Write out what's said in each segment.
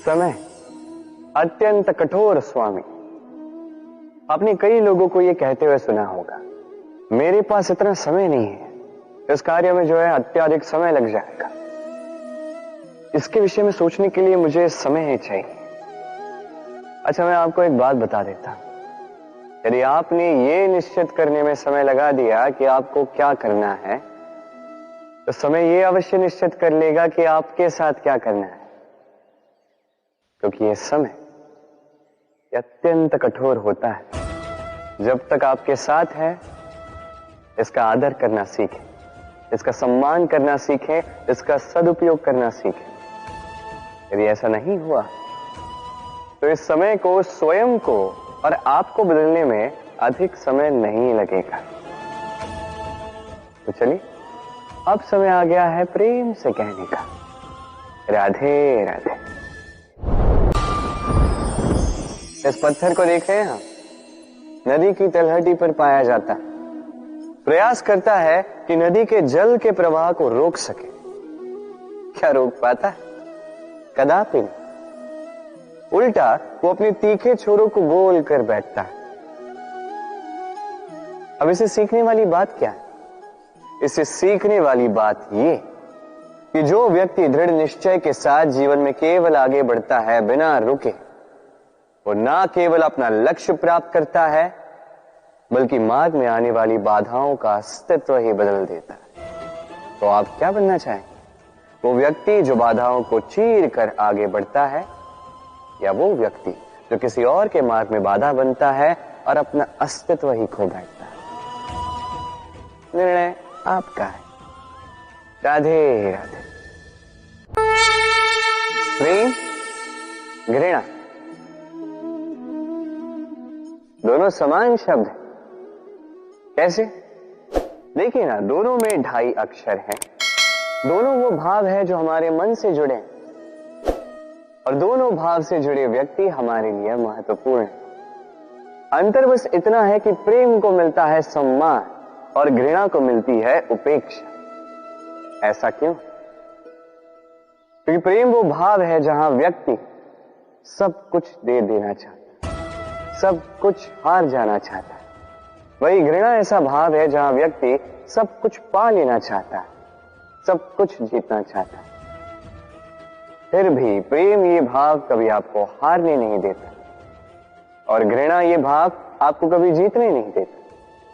समय अत्यंत कठोर स्वामी। आपने कई लोगों को यह कहते हुए सुना होगा, मेरे पास इतना समय नहीं है, इस कार्य में जो है अत्यधिक समय लग जाएगा, इसके विषय में सोचने के लिए मुझे समय ही चाहिए। अच्छा, मैं आपको एक बात बता देता हूं, यदि आपने ये निश्चित करने में समय लगा दिया कि आपको क्या करना है, तो समय ये अवश्य निश्चित कर लेगा कि आपके साथ क्या करना है, क्योंकि ये समय अत्यंत कठोर होता है। जब तक आपके साथ है, इसका आदर करना सीखें, इसका सम्मान करना सीखें, इसका सदुपयोग करना सीखें। यदि ऐसा नहीं हुआ तो इस समय को, स्वयं को और आपको बदलने में अधिक समय नहीं लगेगा। तो चलिए, अब समय आ गया है प्रेम से कहने का, राधे राधे। इस पत्थर को देख रहे हैं हम, नदी की तलहटी पर पाया जाता है। प्रयास करता है कि नदी के जल के प्रवाह को रोक सके। क्या रोक पाता है? कदापि नहीं। उल्टा वो अपने तीखे छोरों को गोल कर बैठता है। अब इसे सीखने वाली बात क्या है? इसे सीखने वाली बात ये कि जो व्यक्ति दृढ़ निश्चय के साथ जीवन में केवल आगे बढ़ता है बिना रुके, वो ना केवल अपना लक्ष्य प्राप्त करता है, बल्कि मार्ग में आने वाली बाधाओं का अस्तित्व ही बदल देता है। तो आप क्या बनना चाहेंगे? वो व्यक्ति जो बाधाओं को चीर कर आगे बढ़ता है, या वो व्यक्ति जो किसी और के मार्ग में बाधा बनता है और अपना अस्तित्व ही खो बैठता है? निर्णय आपका है। राधे राधे। प्रेम, घृणा दोनों समान शब्द हैं। कैसे? देखिए ना, दोनों में 2.5 अक्षर हैं। दोनों वो भाव है जो हमारे मन से जुड़े हैं, और दोनों भाव से जुड़े व्यक्ति हमारे लिए महत्वपूर्ण है। अंतर बस इतना है कि प्रेम को मिलता है सम्मान और घृणा को मिलती है उपेक्षा। ऐसा क्यों? क्योंकि प्रेम वो भाव है जहां व्यक्ति सब कुछ दे देना चाहता है, सब कुछ हार जाना चाहता है। वही घृणा ऐसा भाव है जहां व्यक्ति सब कुछ पा लेना चाहता है, सब कुछ जीतना चाहता है। फिर भी प्रेम ये भाव कभी आपको हारने नहीं देता, और घृणा ये भाव आपको कभी जीतने नहीं देता।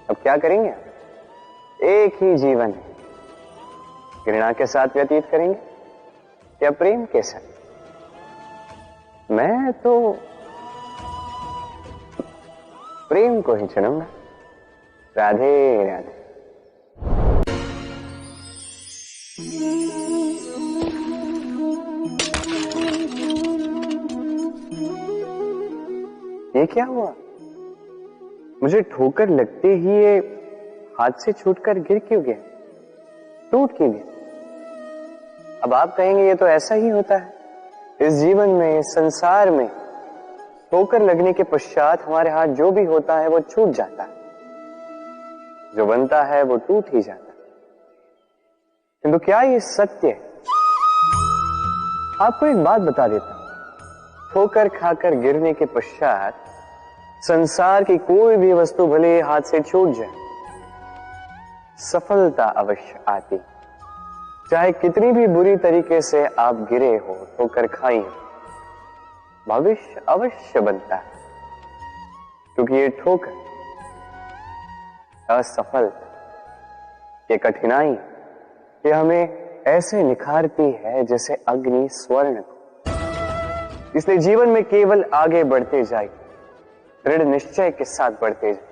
अब क्या करेंगे आप? एक ही जीवन है, घृणा के साथ व्यतीत करेंगे या प्रेम के साथ? मैं तो प्रेम को ही चुनूंगा। राधे राधे। ये क्या हुआ? मुझे ठोकर लगते ही ये हाथ से छूटकर गिर क्यों गया, टूट क्यों गया? अब आप कहेंगे ये तो ऐसा ही होता है इस जीवन में, इस संसार में। ठोकर लगने के पश्चात हमारे हाथ जो भी होता है वो छूट जाता है, जो बनता है वो टूट ही जाता है। किंतु क्या ये सत्य है? आपको एक बात बता देता हूं, ठोकर खाकर गिरने के पश्चात संसार की कोई भी वस्तु भले हाथ से छूट जाए, सफलता अवश्य आती। चाहे कितनी भी बुरी तरीके से आप गिरे हो, ठोकर खाई हो, भविष्य अवश्य बनता है। क्योंकि ये ठोकर, असफलता, ये कठिनाई, ये हमें ऐसे निखारती है जैसे अग्नि स्वर्ण को। इसलिए जीवन में केवल आगे बढ़ते जाइए, दृढ़ निश्चय के साथ बढ़ते जाइए,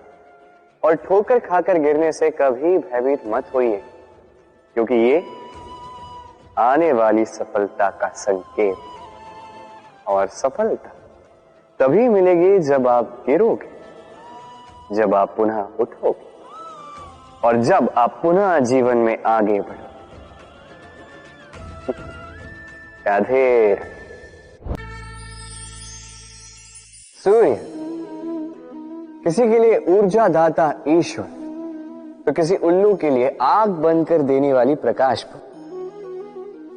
और ठोकर खाकर गिरने से कभी भयभीत मत होइए, क्योंकि ये आने वाली सफलता का संकेत। और सफलता तभी मिलेगी जब आप गिरोगे, जब आप पुनः उठोगे, और जब आप पुनः जीवन में आगे बढ़ोगे। राधे। सूर्य किसी के लिए ऊर्जा दाता ईश्वर, तो किसी उल्लू के लिए आग बनकर देने वाली प्रकाश।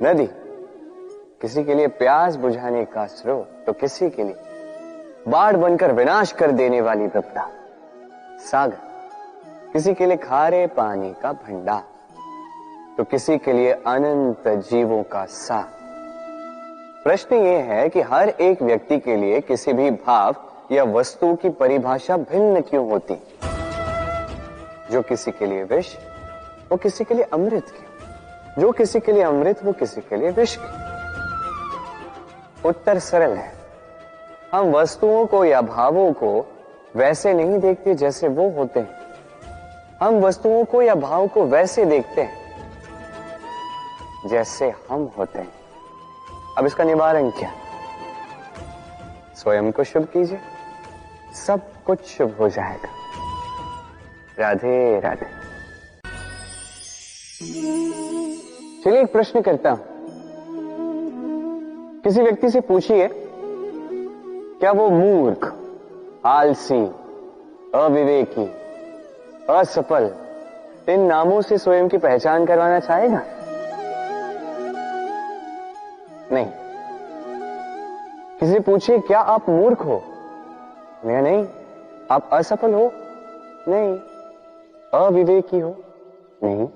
नदी किसी के लिए प्यास बुझाने का स्रोत, तो किसी के लिए बाढ़ बनकर विनाश कर देने वाली विपदा सागर, किसी के लिए खारे पानी का भंडार, तो किसी के लिए अनंत जीवों का सार। प्रश्न यह है कि हर एक व्यक्ति के लिए किसी भी भाव या वस्तु की परिभाषा भिन्न क्यों होती? जो किसी के लिए विष, वो किसी के लिए अमृत क्यों? जो किसी के लिए अमृत, वो किसी के लिए विष क्यों? उत्तर सरल है। हम वस्तुओं को या भावों को वैसे नहीं देखते जैसे वो होते हैं। हम वस्तुओं को या भाव को वैसे देखते हैं जैसे हम होते हैं। अब इसका निवारण क्या? स्वयं को शुभ कीजिए, सब कुछ शुभ हो जाएगा। राधे राधे। चलिए एक प्रश्न करता हूं। किसी व्यक्ति से पूछिए, क्या वो मूर्ख, आलसी, अविवेकी, असफल इन नामों से स्वयं की पहचान करवाना चाहेगा? नहीं। किसी से पूछिए, क्या आप मूर्ख हो? नहीं। आप असफल हो? नहीं। अविवेकी हो? नहीं।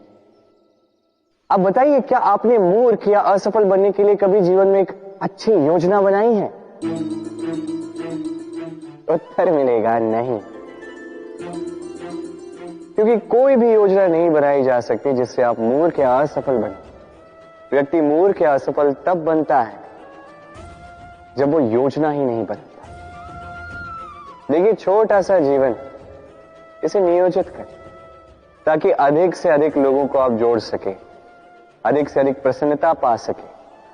अब बताइए, क्या आपने मूर्ख या असफल बनने के लिए कभी जीवन में एक अच्छी योजना बनाई है? उत्तर मिलेगा नहीं। क्योंकि कोई भी योजना नहीं बनाई जा सकती जिससे आप मूर्ख या असफल बने। व्यक्ति मूर्ख या असफल तब बनता है जब वो योजना ही नहीं बनाता। देखिए, छोटा सा जीवन, इसे नियोजित करें ताकि अधिक से अधिक लोगों को आप जोड़ सके, अधिक से अधिक प्रसन्नता पा सके,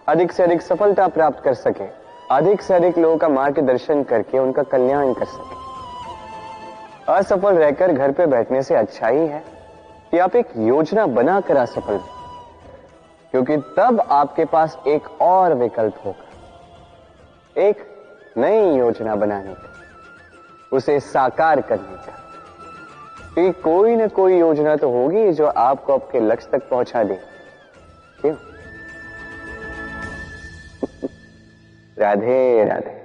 अधिक से अधिक सफलता प्राप्त कर सके, अधिक से अधिक लोगों का मार्गदर्शन करके उनका कल्याण कर सके। असफल रहकर घर पे बैठने से अच्छा ही है कि आप एक योजना बनाकर असफल हो, क्योंकि तब आपके पास एक और विकल्प होगा, एक नई योजना बनाने का, उसे साकार करने का। क्योंकि कोई ना कोई योजना तो होगी जो आपको आपके लक्ष्य तक पहुंचा दे। क्यों? राधे राधे।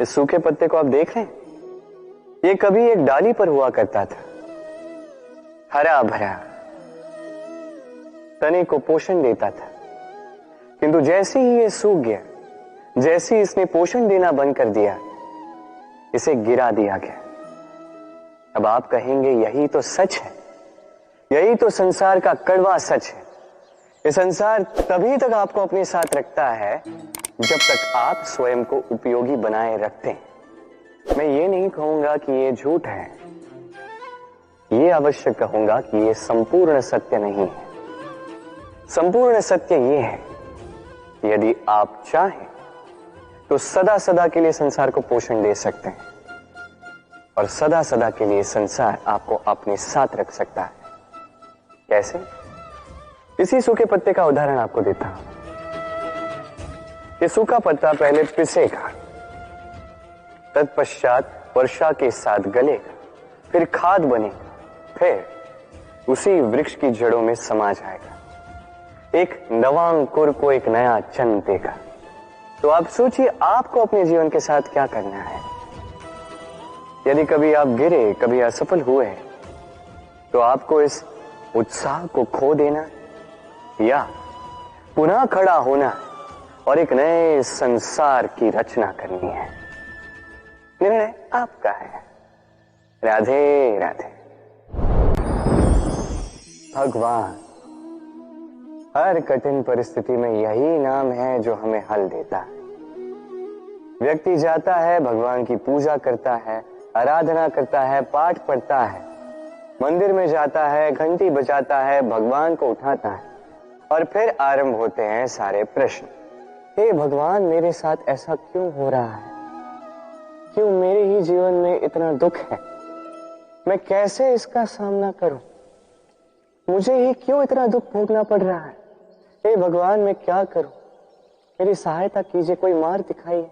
इस सूखे पत्ते को आप देख रहे हैं? ये कभी एक डाली पर हुआ करता था, हरा भरा, तने को पोषण देता था। किंतु जैसे ही ये सूख गया, जैसे ही इसने पोषण देना बंद कर दिया, इसे गिरा दिया गया। अब आप कहेंगे, यही तो सच है, यही तो संसार का कड़वा सच है। ये संसार तभी तक आपको अपने साथ रखता है जब तक आप स्वयं को उपयोगी बनाए रखते हैं। मैं ये नहीं कहूंगा कि ये झूठ है, ये अवश्य कहूंगा कि ये संपूर्ण सत्य नहीं है। संपूर्ण सत्य ये है, यदि आप चाहें तो सदा सदा के लिए संसार को पोषण दे सकते हैं और सदा सदा के लिए संसार आपको अपने साथ रख सकता है। कैसे? इसी सूखे पत्ते का उदाहरण आपको देता हूं। ये सूखा पत्ता पहले पिसेगा, तत्पश्चात वर्षा के साथ गलेगा, फिर खाद बनेगा, फिर उसी वृक्ष की जड़ों में समा जाएगा, एक नवा अंकुर को एक नया जन्म देगा। तो आप सोचिए, आपको अपने जीवन के साथ क्या करना है। यदि कभी आप गिरे, कभी असफल हुए, तो आपको इस उत्साह को खो देना या पुनः खड़ा होना और एक नए संसार की रचना करनी है। निर्णय आपका है। राधे राधे। भगवान हर कठिन परिस्थिति में यही नाम है जो हमें हल देता है। व्यक्ति जाता है, भगवान की पूजा करता है, आराधना करता है, पाठ पढ़ता है, मंदिर में जाता है, घंटी बजाता है, भगवान को उठाता है और फिर आरंभ होते हैं सारे प्रश्न। हे भगवान, मेरे साथ ऐसा क्यों हो रहा है? क्यों मेरे ही जीवन में इतना दुख है? मैं कैसे इसका सामना करूं? मुझे ही क्यों इतना दुख भोगना पड़ रहा है? हे भगवान, मैं क्या करूं? मेरी सहायता कीजिए, कोई मार्ग दिखाइए।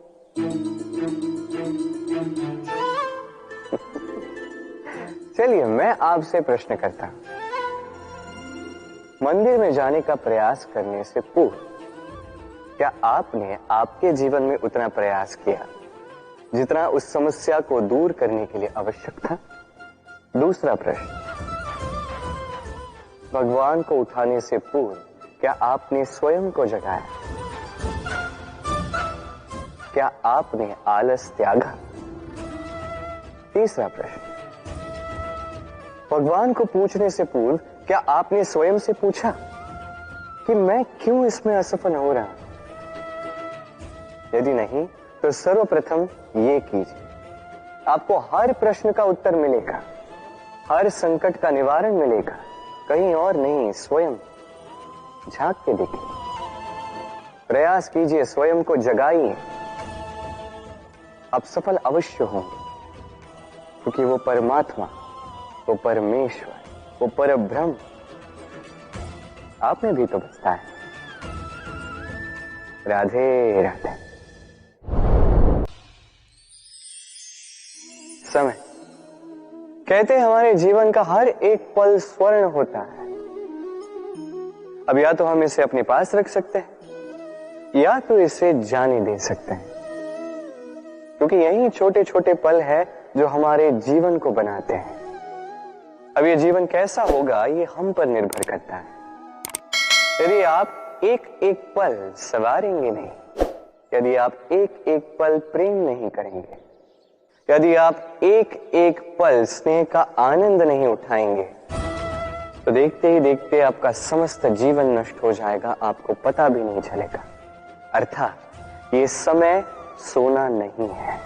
चलिए मैं आपसे प्रश्न करता हूं, मंदिर में जाने का प्रयास करने से पूर्व क्या आपने आपके जीवन में उतना प्रयास किया जितना उस समस्या को दूर करने के लिए आवश्यक था? दूसरा प्रश्न, भगवान को उठाने से पूर्व क्या आपने स्वयं को जगाया? क्या आपने आलस त्यागा? तीसरा प्रश्न, भगवान को पूछने से पूर्व क्या आपने स्वयं से पूछा कि मैं क्यों इसमें असफल हो रहा हूं? यदि नहीं तो सर्वप्रथम ये कीजिए, आपको हर प्रश्न का उत्तर मिलेगा, हर संकट का निवारण मिलेगा, कहीं और नहीं, स्वयं झांक के देखिए, प्रयास कीजिए, स्वयं को जगाइए, आप सफल अवश्य होंगे, क्योंकि वो परमात्मा, वो परमेश्वर, वो परब्रह्म आप में भी तो बसता है। राधे राधे। समय कहते हैं हमारे जीवन का हर एक पल स्वर्ण होता है। अब या तो हम इसे अपने पास रख सकते हैं या तो इसे जाने दे सकते हैं, क्योंकि यही छोटे छोटे पल है जो हमारे जीवन को बनाते हैं। अब ये जीवन कैसा होगा ये हम पर निर्भर करता है। यदि आप एक एक पल संवारेंगे नहीं, यदि आप एक एक पल प्रेम नहीं करेंगे, यदि आप एक एक पल स्नेह का आनंद नहीं उठाएंगे, तो देखते ही देखते आपका समस्त जीवन नष्ट हो जाएगा, आपको पता भी नहीं चलेगा। अर्थात ये समय सोना नहीं है,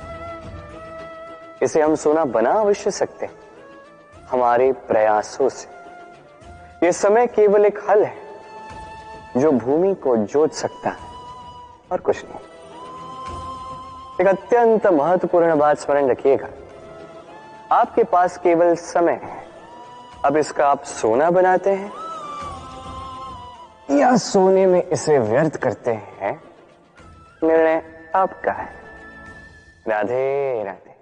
इसे हम सोना बना अवश्य सकते हैं हमारे प्रयासों से। ये समय केवल एक हल है जो भूमि को जोत सकता है और कुछ नहीं। एक अत्यंत महत्वपूर्ण बात स्मरण रखिएगा, आपके पास केवल समय है। अब इसका आप सोना बनाते हैं या सोने में इसे व्यर्थ करते हैं, निर्णय आपका है। राधे राधे।